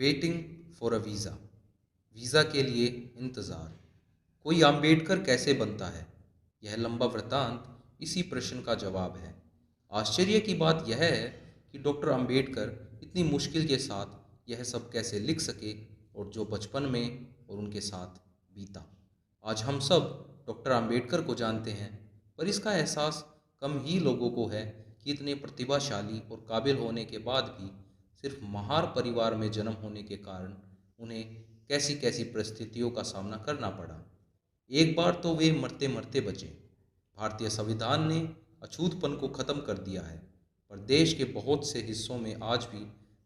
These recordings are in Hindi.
Waiting for a visa, visa के लिए इंतज़ार। कोई अम्बेडकर कैसे बनता है? यह लंबा वृतांत इसी प्रश्न का जवाब है। आश्चर्य की बात यह है कि डॉक्टर अम्बेडकर इतनी मुश्किल के साथ यह सब कैसे लिख सके, और जो बचपन में और उनके साथ बीता। आज हम सब डॉक्टर अम्बेडकर को जानते हैं, पर इसका एहसास कम ही लोगों को है कि इतने प्रतिभाशाली और काबिल होने के बाद भी सिर्फ महार परिवार में जन्म होने के कारण उन्हें कैसी कैसी परिस्थितियों का सामना करना पड़ा। एक बार तो वे मरते मरते बचे। भारतीय संविधान ने अछूतपन को खत्म कर दिया है, पर देश के बहुत से हिस्सों में आज भी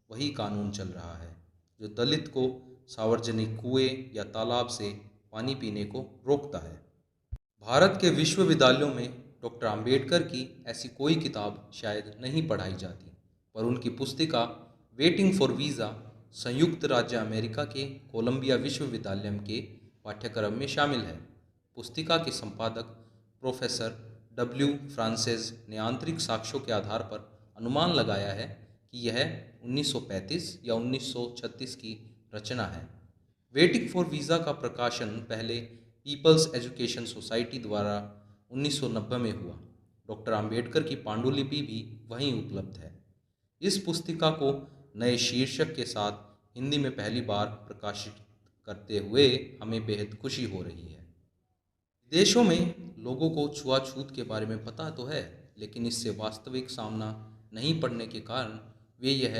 वही कानून चल रहा है जो दलित को सार्वजनिक कुएं या तालाब से पानी पीने को रोकता है। भारत के विश्वविद्यालयों में डॉक्टर अंबेडकर की ऐसी कोई किताब शायद नहीं पढ़ाई जाती, पर उनकी पुस्तिका वेटिंग फॉर वीज़ा संयुक्त राज्य अमेरिका के कोलंबिया विश्वविद्यालय के पाठ्यक्रम में शामिल है। पुस्तिका के संपादक प्रोफेसर डब्ल्यू फ्रांसिस ने आंतरिक साक्ष्यों के आधार पर अनुमान लगाया है कि यह 1935 या 1936 की रचना है। वेटिंग फॉर वीज़ा का प्रकाशन पहले पीपल्स एजुकेशन सोसाइटी द्वारा 1990 में हुआ। डॉक्टर अंबेडकर की पांडुलिपि भी वहीं उपलब्ध है। इस पुस्तिका को नए शीर्षक के साथ हिंदी में पहली बार प्रकाशित करते हुए हमें बेहद खुशी हो रही है। विदेशों में लोगों को छुआछूत के बारे में पता तो है, लेकिन इससे वास्तविक सामना नहीं पड़ने के कारण वे यह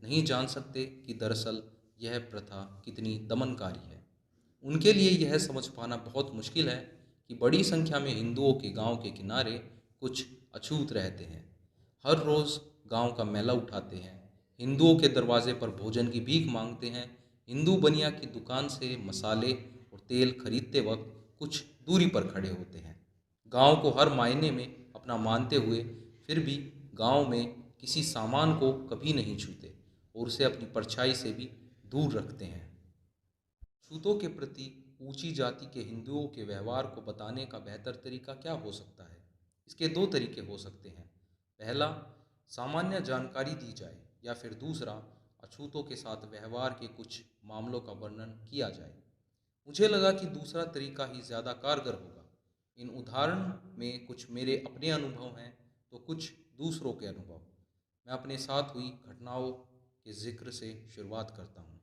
नहीं जान सकते कि दरअसल यह प्रथा कितनी दमनकारी है। उनके लिए यह समझ पाना बहुत मुश्किल है कि बड़ी संख्या में हिंदुओं के गांव के किनारे कुछ अछूत रहते हैं। हर रोज़ गांव का मैला उठाते हैं, हिंदुओं के दरवाजे पर भोजन की भीख मांगते हैं, हिंदू बनिया की दुकान से मसाले और तेल खरीदते वक्त कुछ दूरी पर खड़े होते हैं। गांव को हर मायने में अपना मानते हुए फिर भी गांव में किसी सामान को कभी नहीं छूते और उसे अपनी परछाई से भी दूर रखते हैं। छूतों के प्रति ऊंची जाति के हिंदुओं के व्यवहार को बताने का बेहतर तरीका क्या हो सकता है? इसके दो तरीके हो सकते हैं। पहला, सामान्य जानकारी दी जाए, या फिर दूसरा, अछूतों के साथ व्यवहार के कुछ मामलों का वर्णन किया जाए। मुझे लगा कि दूसरा तरीका ही ज़्यादा कारगर होगा। इन उदाहरण में कुछ मेरे अपने अनुभव हैं, तो कुछ दूसरों के अनुभव। मैं अपने साथ हुई घटनाओं के जिक्र से शुरुआत करता हूँ।